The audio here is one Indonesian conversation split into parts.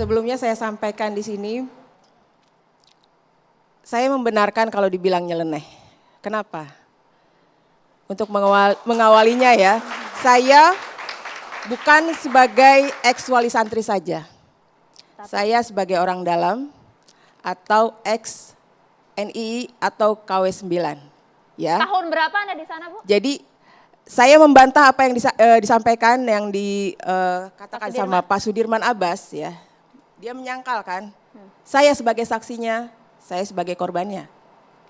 Sebelumnya saya sampaikan di sini, saya membenarkan kalau dibilang nyeleneh. Kenapa? Untuk mengawalinya ya, saya bukan sebagai ex-wali santri saja. Saya sebagai orang dalam atau ex-NII atau KW9. Ya. Tahun berapa Anda di sana, Bu? Jadi saya membantah apa yang disampaikan yang dikatakan sama Pak Sudirman Abbas ya. Dia menyangkal kan. Saya sebagai saksinya, saya sebagai korbannya.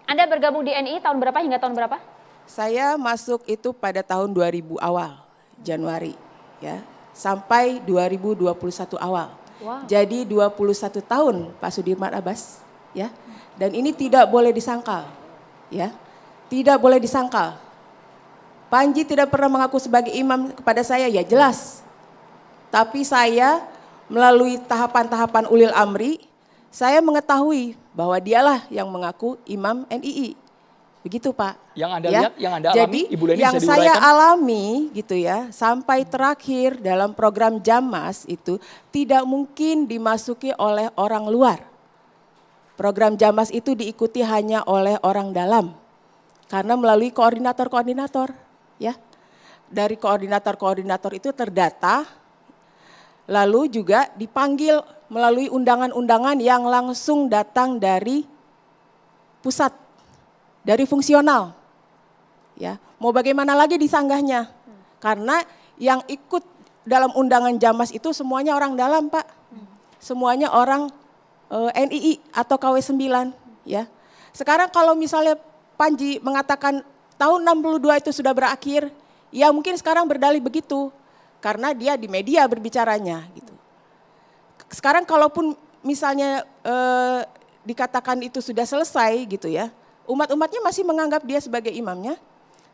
Anda bergabung di NII tahun berapa hingga tahun berapa? Saya masuk itu pada tahun 2000 awal, Januari ya, sampai 2021 awal. Wow. Jadi 21 tahun Pak Sudirman Abbas ya. Dan ini tidak boleh disangkal ya. Tidak boleh disangkal. Panji tidak pernah mengaku sebagai imam kepada saya, ya jelas. Tapi saya melalui tahapan-tahapan ulil amri, saya mengetahui bahwa dialah yang mengaku imam NII. Begitu Pak. Yang Anda ya? lihat, yang Anda Jadi, alami, Ibu Leni yang bisa saya diuraikan? alami gitu ya, sampai terakhir dalam program Jamas itu tidak mungkin dimasuki oleh orang luar. Program Jamas itu diikuti hanya oleh orang dalam. Karena melalui koordinator-koordinator ya. Dari koordinator-koordinator itu terdata, lalu juga dipanggil melalui undangan-undangan yang langsung datang dari pusat, dari fungsional. Ya, mau bagaimana lagi disanggahnya? Karena yang ikut dalam undangan Jamas itu semuanya orang dalam, Pak. Semuanya orang NII atau KW9 ya. Sekarang kalau misalnya Panji mengatakan tahun 62 itu sudah berakhir, ya mungkin sekarang berdalih begitu karena dia di media berbicaranya gitu. Sekarang kalaupun misalnya dikatakan itu sudah selesai gitu ya, umat-umatnya masih menganggap dia sebagai imamnya.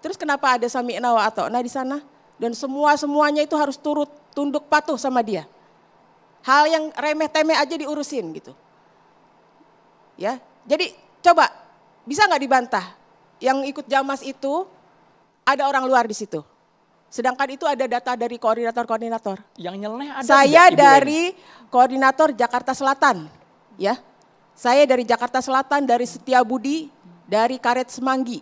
Terus kenapa ada sami'na wa ata'na di sana dan semuanya itu harus turut tunduk patuh sama dia. Hal yang remeh-temeh aja diurusin gitu. Ya, jadi coba bisa nggak dibantah? Yang ikut Jamas itu ada orang luar di situ. Sedangkan itu ada data dari koordinator-koordinator. Yang nyeleneh ada Saya tidak, Ibu dari Leni? koordinator Jakarta Selatan, ya. Saya dari Jakarta Selatan, dari Setiabudi, dari Karet Semanggi.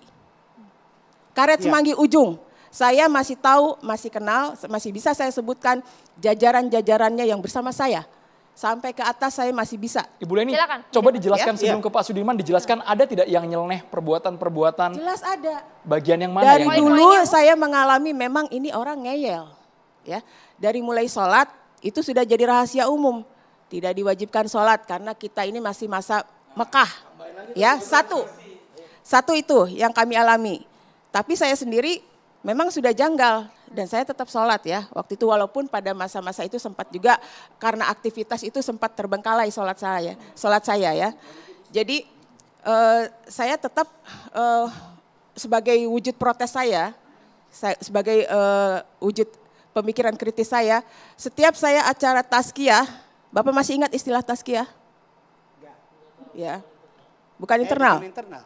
Karet Semanggi ujung. Saya masih tahu, masih kenal, masih bisa saya sebutkan jajaran-jajarannya yang bersama saya. Sampai ke atas saya masih bisa. Ibu Leni, Silakan. coba dijelaskan Ya. sebelum ke Pak Sudirman, dijelaskan ada tidak yang nyeleneh perbuatan-perbuatan Jelas ada. bagian yang mana? Dari yang dulu saya mengalami memang ini orang ngeyel. Ya, dari mulai sholat itu sudah jadi rahasia umum. Tidak diwajibkan sholat karena kita ini masih masa Mekah. Ya, satu itu yang kami alami. Tapi saya sendiri memang sudah janggal dan saya tetap sholat ya. Waktu itu walaupun pada masa-masa itu sempat juga karena aktivitas itu sempat terbengkalai sholat saya ya. Jadi saya tetap sebagai wujud protes saya sebagai wujud pemikiran kritis saya, setiap saya acara tazkiyah, Bapak masih ingat istilah tazkiyah? Ya, bukan internal. Bukan internal.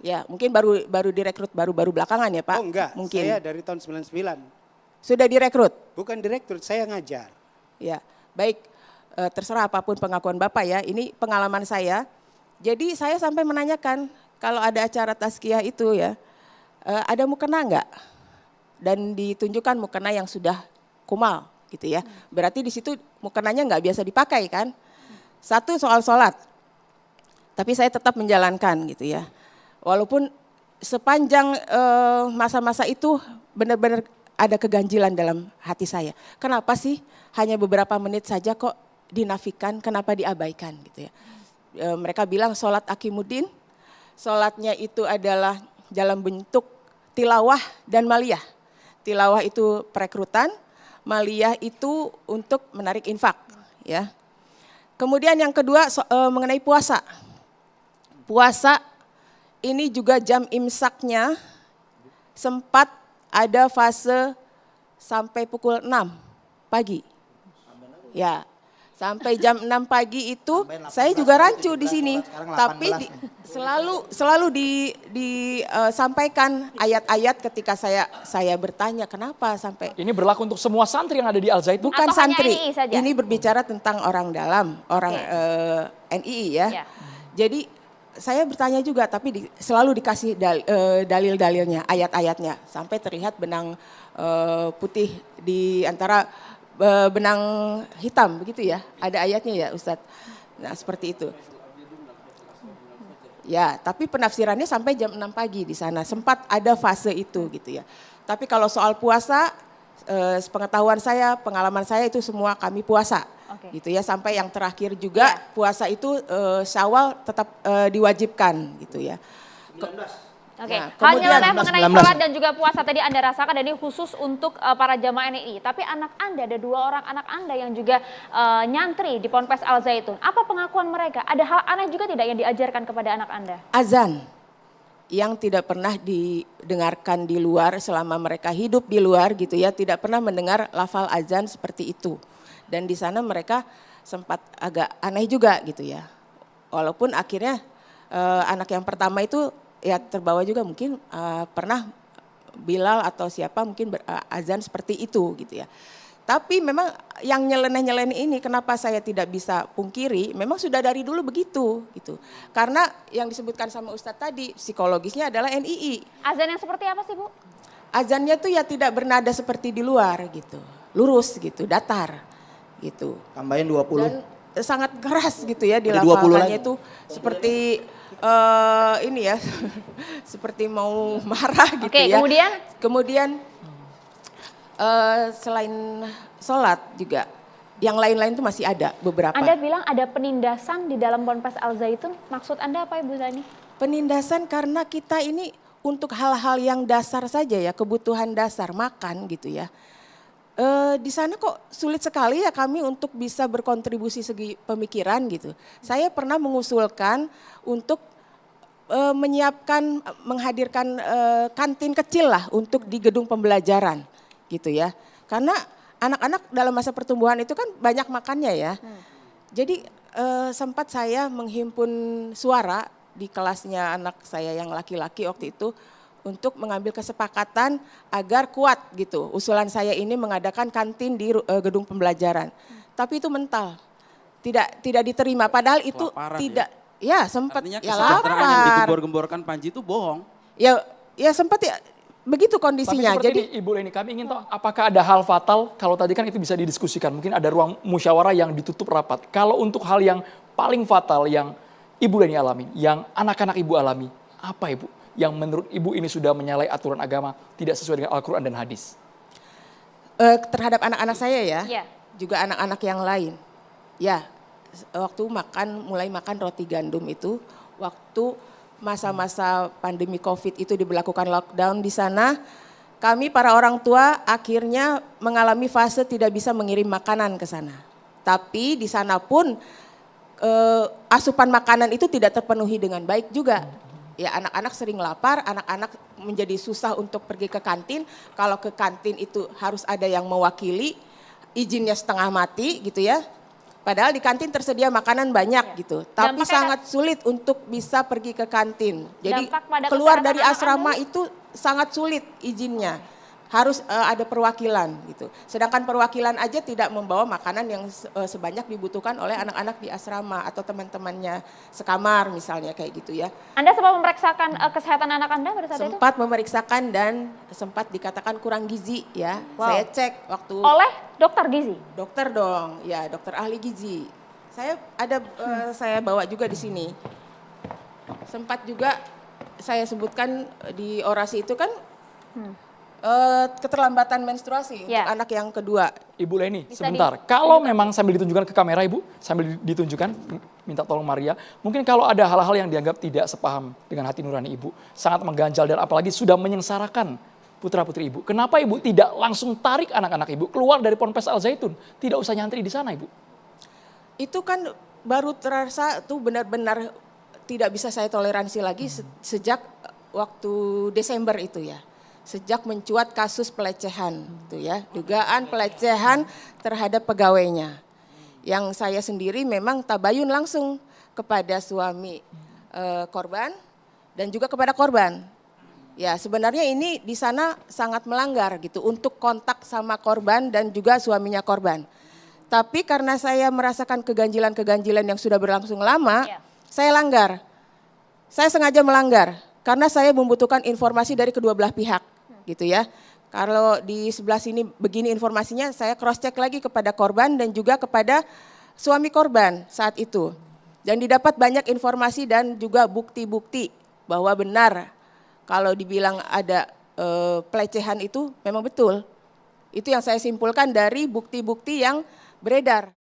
Ya, mungkin baru direkrut baru belakangan ya Pak? Oh enggak, mungkin. saya dari tahun 99. Sudah direkrut? Bukan direktur, saya ngajar. Ya, baik, terserah apapun pengakuan Bapak ya, ini pengalaman saya. Jadi saya sampai menanyakan kalau ada acara tazkiyah itu ya, ada mukena enggak? Dan ditunjukkan mukena yang sudah kumal gitu ya. Berarti di situ mukenanya enggak biasa dipakai kan? Satu soal sholat, tapi saya tetap menjalankan gitu ya. Walaupun sepanjang masa-masa itu benar-benar ada keganjilan dalam hati saya. Kenapa sih hanya beberapa menit saja kok dinafikan, kenapa diabaikan gitu ya. Mereka bilang sholat akimuddin, sholatnya itu adalah dalam bentuk tilawah dan maliyah. Tilawah itu perekrutan, maliyah itu untuk menarik infak ya. Kemudian yang kedua mengenai puasa. Puasa ini juga jam imsaknya sempat ada fase sampai pukul 6 pagi. Ya, Sampai jam 6 pagi itu saya juga rancu di sini. Tapi selalu disampaikan ayat-ayat ketika saya bertanya kenapa sampai. Ini berlaku untuk semua santri yang ada di Al Zaitun? Bukan atau hanya santri. NII saja? Ini berbicara tentang orang dalam, orang NII ya. Ya. Jadi saya bertanya juga tapi selalu dikasih dalil-dalilnya, ayat-ayatnya sampai terlihat benang putih di antara benang hitam begitu ya. Ada ayatnya ya Ustadz. Nah seperti itu. Ya tapi penafsirannya sampai jam 6 pagi di sana. Sempat ada fase itu gitu ya. Tapi kalau soal puasa, pengetahuan saya, pengalaman saya itu semua kami puasa. Gitu ya, sampai yang terakhir juga puasa itu Syawal tetap diwajibkan gitu ya. Nah, Hal nyeleneh mengenai 19. sholat dan juga puasa tadi Anda rasakan dan ini khusus untuk para jamaah NII. Tapi anak Anda, ada 2 orang anak Anda yang juga nyantri di Ponpes Al Zaitun. Apa pengakuan mereka? Ada hal aneh juga tidak yang diajarkan kepada anak Anda? Azan yang tidak pernah didengarkan di luar selama mereka hidup di luar gitu ya, tidak pernah mendengar lafal azan seperti itu. Dan di sana mereka sempat agak aneh juga gitu ya. Walaupun akhirnya anak yang pertama itu ya terbawa juga mungkin pernah Bilal atau siapa mungkin azan seperti itu gitu ya. Tapi memang yang nyeleneh-nyeleneh ini kenapa saya tidak bisa pungkiri, memang sudah dari dulu begitu gitu. Karena yang disebutkan sama Ustadz tadi psikologisnya adalah NII. Azan yang seperti apa sih Bu? Azannya tuh ya tidak bernada seperti di luar gitu. Lurus gitu, datar gitu. Tambahin 20. Dan sangat keras gitu ya Ada 20 dilafalkannya lagi. itu seperti ini ya seperti mau marah gitu ya. Kemudian selain sholat juga yang lain-lain itu masih ada beberapa. Anda bilang ada penindasan di dalam Ponpes Al Zaitun, maksud Anda apa Ibu Zani? Penindasan karena kita ini untuk hal-hal yang dasar saja ya, kebutuhan dasar makan gitu ya. Di sana kok sulit sekali ya kami untuk bisa berkontribusi segi pemikiran gitu. Saya pernah mengusulkan untuk menyiapkan, menghadirkan kantin kecil lah untuk di gedung pembelajaran gitu ya. Karena anak-anak dalam masa pertumbuhan itu kan banyak makannya ya. Jadi sempat saya menghimpun suara di kelasnya anak saya yang laki-laki waktu itu untuk mengambil kesepakatan agar kuat gitu. Usulan saya ini mengadakan kantin di gedung pembelajaran. Tapi itu mental. Tidak diterima padahal itu tidak ya sempat artinya ya kesejahteraan yang lapar. digembor-gemborkan Panji itu bohong. Ya sempat ya begitu kondisinya. Tapi seperti Jadi ini, Ibu Leni, kami ingin tahu apakah ada hal fatal, kalau tadi kan itu bisa didiskusikan, mungkin ada ruang musyawarah yang ditutup rapat. Kalau untuk hal yang paling fatal yang Ibu Leni alami, yang anak-anak Ibu alami, apa Ibu? Yang menurut Ibu ini sudah menyalahi aturan agama, tidak sesuai dengan Al-Quran dan hadis? Terhadap anak-anak saya ya, Iya. juga anak-anak yang lain. Ya, waktu mulai makan roti gandum itu, waktu masa-masa pandemi COVID itu diberlakukan lockdown di sana, kami para orang tua akhirnya mengalami fase tidak bisa mengirim makanan ke sana. Tapi di sana pun asupan makanan itu tidak terpenuhi dengan baik juga. Ya anak-anak sering lapar, anak-anak menjadi susah untuk pergi ke kantin. Kalau ke kantin itu harus ada yang mewakili, izinnya setengah mati gitu ya. Padahal di kantin tersedia makanan banyak gitu. Tapi sangat sulit untuk bisa pergi ke kantin. Jadi keluar dari asrama itu sangat sulit izinnya. Harus ada perwakilan gitu. Sedangkan perwakilan aja tidak membawa makanan yang sebanyak dibutuhkan oleh anak-anak di asrama atau teman-temannya sekamar misalnya kayak gitu ya. Anda sempat memeriksakan kesehatan anak Anda pada saat itu? Sempat memeriksakan dan sempat dikatakan kurang gizi ya. Wow. Saya cek waktu. Oleh dokter gizi? Dokter dong, ya dokter ahli gizi. Saya ada saya bawa juga di sini. Sempat juga saya sebutkan di orasi itu kan. Keterlambatan menstruasi untuk anak yang kedua. Ibu Leni, sebentar. Kalau memang sambil ditunjukkan ke kamera Ibu, sambil ditunjukkan, minta tolong Maria. Mungkin kalau ada hal-hal yang dianggap tidak sepaham dengan hati nurani Ibu, sangat mengganjal dan apalagi sudah menyengsarakan putra-putri Ibu. Kenapa Ibu tidak langsung tarik anak-anak Ibu keluar dari Ponpes Al Zaitun? Tidak usah nyantri di sana Ibu. Itu kan baru terasa tuh benar-benar tidak bisa saya toleransi lagi sejak waktu Desember itu ya. Sejak mencuat kasus pelecehan gitu ya, dugaan pelecehan terhadap pegawainya. Yang saya sendiri memang tabayun langsung kepada suami korban dan juga kepada korban. Ya, sebenarnya ini di sana sangat melanggar gitu untuk kontak sama korban dan juga suaminya korban. Tapi karena saya merasakan keganjilan-keganjilan yang sudah berlangsung lama, saya langgar. Saya sengaja melanggar karena saya membutuhkan informasi dari kedua belah pihak, gitu ya. Kalau di sebelah sini begini informasinya, saya cross check lagi kepada korban dan juga kepada suami korban saat itu. Dan didapat banyak informasi dan juga bukti-bukti bahwa benar kalau dibilang ada pelecehan itu memang betul. Itu yang saya simpulkan dari bukti-bukti yang beredar.